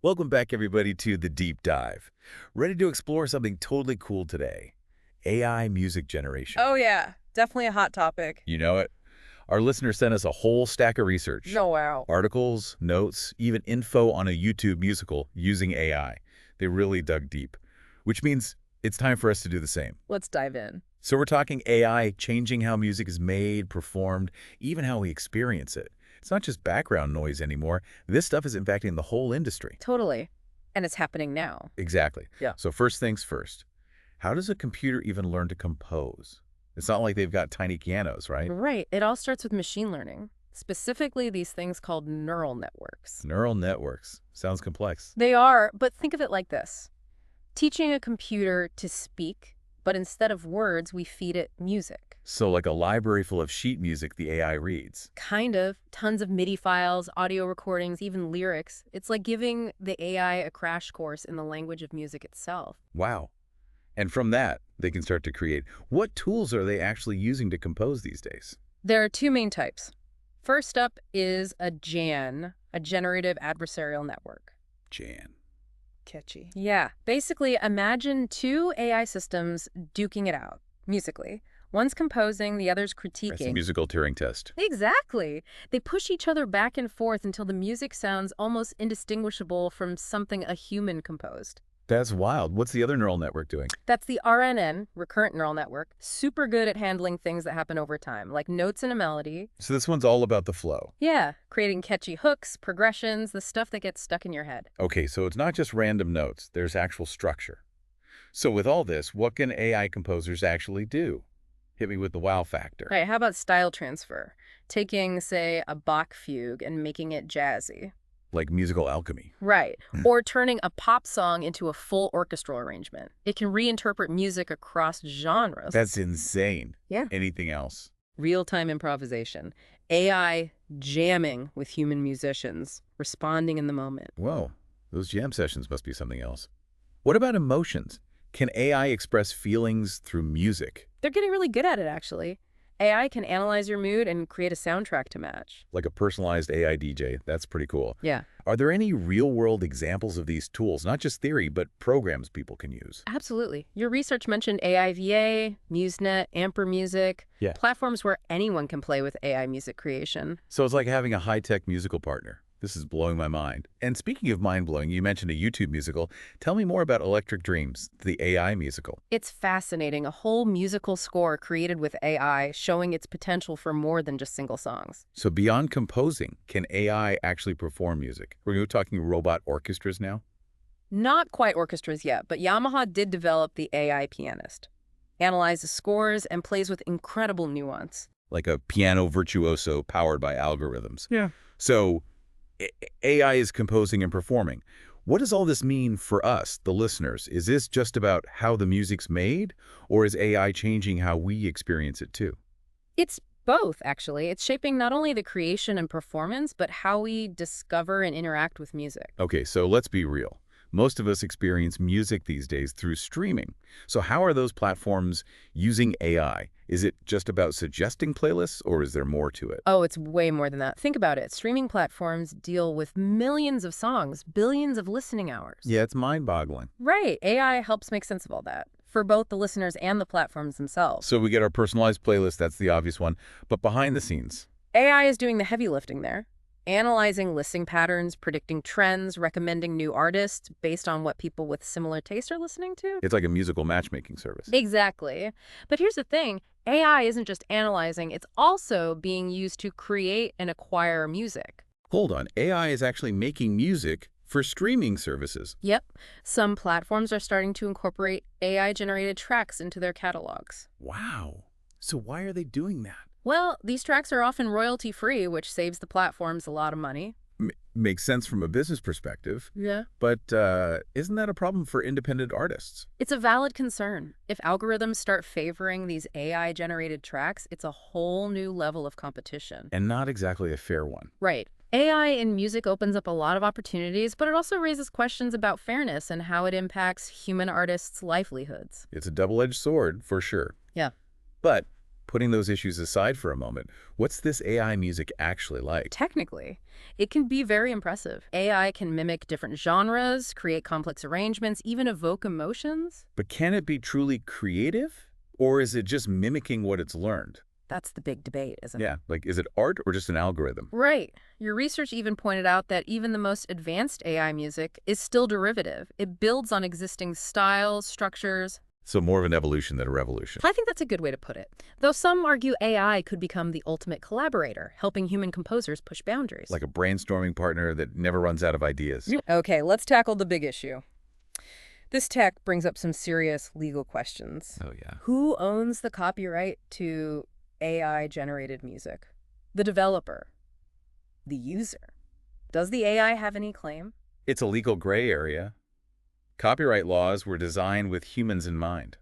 Welcome back, everybody, to The Deep Dive. Ready to explore something totally cool today? AI music generation. Oh, yeah. Definitely a hot topic. You know it? Our listeners sent us a whole stack of research. No, wow. Articles, notes, even info on a YouTube musical using AI. They really dug deep, which means it's time for us to do the same. Let's dive in. So we're talking AI changing how music is made, performed, even how we experience it. It's not just background noise anymore. This stuff is impacting the whole industry. Totally. And it's happening now. Exactly. Yeah. So first things first, how does a computer even learn to compose? It's not like they've got tiny pianos, right? Right. It all starts with machine learning, specifically these things called neural networks. Neural networks. Sounds complex. They are, but think of it like this. Teaching a computer to speak, but instead of words, we feed it music. So like a library full of sheet music the AI reads. Kind of. Tons of MIDI files, audio recordings, even lyrics. It's like giving the AI a crash course in the language of music itself. Wow. And from that, they can start to create. What tools are they actually using to compose these days? There are two main types. First up is a GAN, a generative adversarial network. Jan. Catchy. Yeah. Basically, imagine two AI systems duking it out, musically. One's composing, the other's That's a critiquing. musical Turing test. Exactly. They push each other back and forth until the music sounds almost indistinguishable from something a human composed. That's wild. What's the other neural network doing? That's the RNN, recurrent neural network, super good at handling things that happen over time, like notes in a melody. So this one's all about the flow. Yeah, creating catchy hooks, progressions, the stuff that gets stuck in your head. Okay, so it's not just random notes. There's actual structure. So with all this, what can AI composers actually do? Hit me with the wow factor. Right, how about style transfer? Taking, say, a Bach fugue and making it jazzy. Like musical alchemy. Right, or turning a pop song into a full orchestral arrangement. It can reinterpret music across genres. That's insane. Yeah. Anything else? Real-time improvisation. AI jamming with human musicians, responding in the moment. Whoa, those jam sessions must be something else. What about emotions? Can AI express feelings through music? They're getting really good at it, actually. AI can analyze your mood and create a soundtrack to match. Like a personalized AI DJ. That's pretty cool. Yeah. Are there any real-world examples of these tools? Not just theory, but programs people can use. Absolutely. Your research mentioned AIVA, MuseNet, Amper Music. Yeah. Platforms where anyone can play with AI music creation. So it's like having a high-tech musical partner. This is blowing my mind. And speaking of mind-blowing, you mentioned a YouTube musical. Tell me more about Electric Dreams, the AI musical. It's fascinating. A whole musical score created with AI showing its potential for more than just single songs. So beyond composing, can AI actually perform music? We're talking robot orchestras now? Not quite orchestras yet, but Yamaha did develop the AI pianist. Analyzes scores and plays with incredible nuance. Like a piano virtuoso powered by algorithms. Yeah. So AI is composing and performing. What does all this mean for us, the listeners? Is this just about how the music's made, or is AI changing how we experience it too? It's both, actually. It's shaping not only the creation and performance, but how we discover and interact with music. Okay, so let's be real. Most of us experience music these days through streaming. So how are those platforms using AI? Is it just about suggesting playlists, or is there more to it? Oh, it's way more than that. Think about it. Streaming platforms deal with millions of songs, billions of listening hours. Yeah, it's mind-boggling. Right. AI helps make sense of all that for both the listeners and the platforms themselves. So we get our personalized playlist, that's the obvious one. But behind the scenes? AI is doing the heavy lifting there. Analyzing listening patterns, predicting trends, recommending new artists based on what people with similar tastes are listening to. It's like a musical matchmaking service. Exactly. But here's the thing. AI isn't just analyzing, it's also being used to create and acquire music. Hold on, AI is actually making music for streaming services. Yep. Some platforms are starting to incorporate AI-generated tracks into their catalogs. Wow. So why are they doing that? Well, these tracks are often royalty-free, which saves the platforms a lot of money. Makes sense from a business perspective. Yeah. But isn't that a problem for independent artists? It's a valid concern. If algorithms start favoring these AI-generated tracks, it's a whole new level of competition. And not exactly a fair one. Right. AI in music opens up a lot of opportunities, but it also raises questions about fairness and how it impacts human artists' livelihoods. It's a double-edged sword, for sure. Yeah. But putting those issues aside for a moment, what's this AI music actually like? Technically, it can be very impressive. AI can mimic different genres, create complex arrangements, even evoke emotions. But can it be truly creative? Or is it just mimicking what it's learned? That's the big debate, isn't it? Yeah, like is it art or just an algorithm? Right. Your research even pointed out that even the most advanced AI music is still derivative. It builds on existing styles, structures. So more of an evolution than a revolution. I think that's a good way to put it. Though some argue AI could become the ultimate collaborator, helping human composers push boundaries. Like a brainstorming partner that never runs out of ideas. Okay, let's tackle the big issue. This tech brings up some serious legal questions. Oh, yeah. Who owns the copyright to AI-generated music? The developer? The user? Does the AI have any claim? It's a legal gray area. Copyright laws were designed with humans in mind.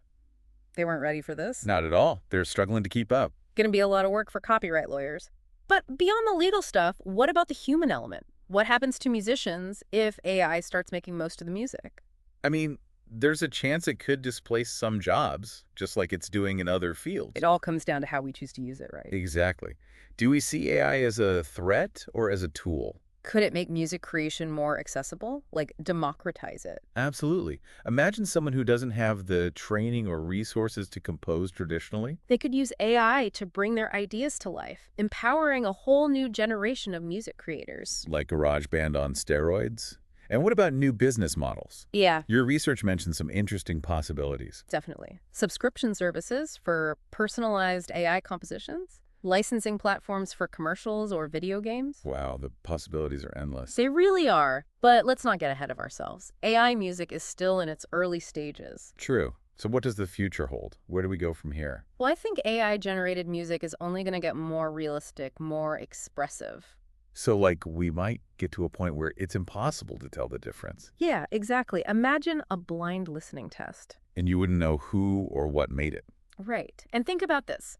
They weren't ready for this? Not at all. They're struggling to keep up. Gonna be a lot of work for copyright lawyers. But beyond the legal stuff, what about the human element? What happens to musicians if AI starts making most of the music? I mean, there's a chance it could displace some jobs, just like it's doing in other fields. It all comes down to how we choose to use it, right? Exactly. Do we see AI as a threat or as a tool? Could it make music creation more accessible? Like democratize it? Absolutely. Imagine someone who doesn't have the training or resources to compose traditionally. They could use AI to bring their ideas to life, empowering a whole new generation of music creators. Like GarageBand on steroids? And what about new business models? Yeah, Your research mentioned some interesting possibilities. definitely. Subscription services for personalized AI compositions, licensing platforms for commercials or video games. Wow, the possibilities are endless. They really are, but let's not get ahead of ourselves. AI music is still in its early stages. True. So what does the future hold? Where do we go from here? Well, I think AI-generated music is only going to get more realistic, more expressive. So, like, we might get to a point where it's impossible to tell the difference. Yeah, exactly. Imagine a blind listening test. And you wouldn't know who or what made it. Right. And think about this.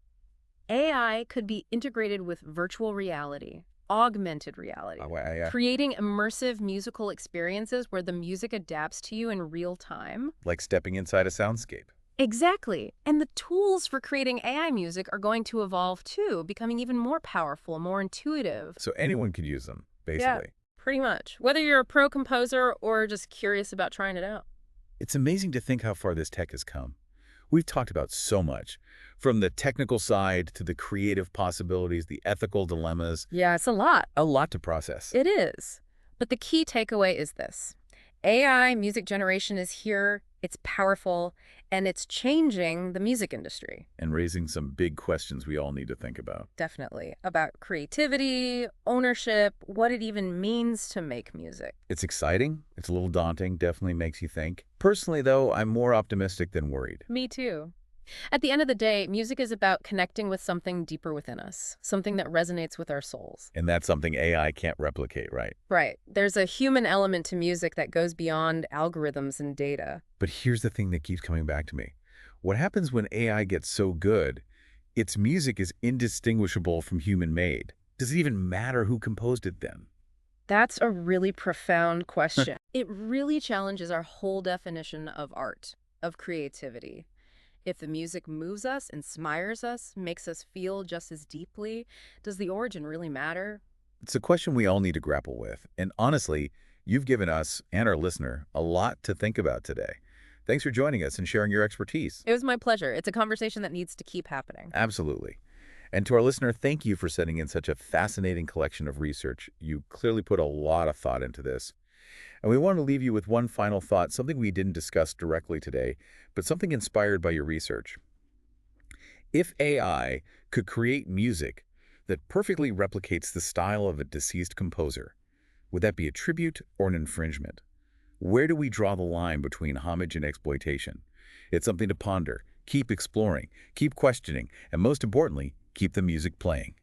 AI could be integrated with virtual reality, augmented reality, creating immersive musical experiences where the music adapts to you in real time. Like stepping inside a soundscape. Exactly. And the tools for creating AI music are going to evolve too, becoming even more powerful, more intuitive. So anyone could use them, basically. Pretty much. Whether you're a pro composer or just curious about trying it out. It's amazing to think how far this tech has come. We've talked about so much, from the technical side to the creative possibilities, the ethical dilemmas. Yeah, it's a lot. A lot to process. It is. But the key takeaway is this. AI music generation is here, it's powerful, and it's changing the music industry. And raising some big questions we all need to think about. Definitely. About creativity, ownership, what it even means to make music. It's exciting. It's a little daunting. Definitely makes you think. Personally, though, I'm more optimistic than worried. Me too. At the end of the day, music is about connecting with something deeper within us, something that resonates with our souls. And that's something AI can't replicate, right? Right. There's a human element to music that goes beyond algorithms and data. But here's the thing that keeps coming back to me. What happens when AI gets so good, its music is indistinguishable from human-made? Does it even matter who composed it then? That's a really profound question. It really challenges our whole definition of art, of creativity. If the music moves us, inspires us, makes us feel just as deeply, does the origin really matter? It's a question we all need to grapple with. And honestly, you've given us and our listener a lot to think about today. Thanks for joining us and sharing your expertise. It was my pleasure. It's a conversation that needs to keep happening. Absolutely. And to our listener, thank you for sending in such a fascinating collection of research. You clearly put a lot of thought into this. And we want to leave you with one final thought, something we didn't discuss directly today, but something inspired by your research. If AI could create music that perfectly replicates the style of a deceased composer, would that be a tribute or an infringement? Where do we draw the line between homage and exploitation? It's something to ponder, keep exploring, keep questioning, and most importantly, keep the music playing.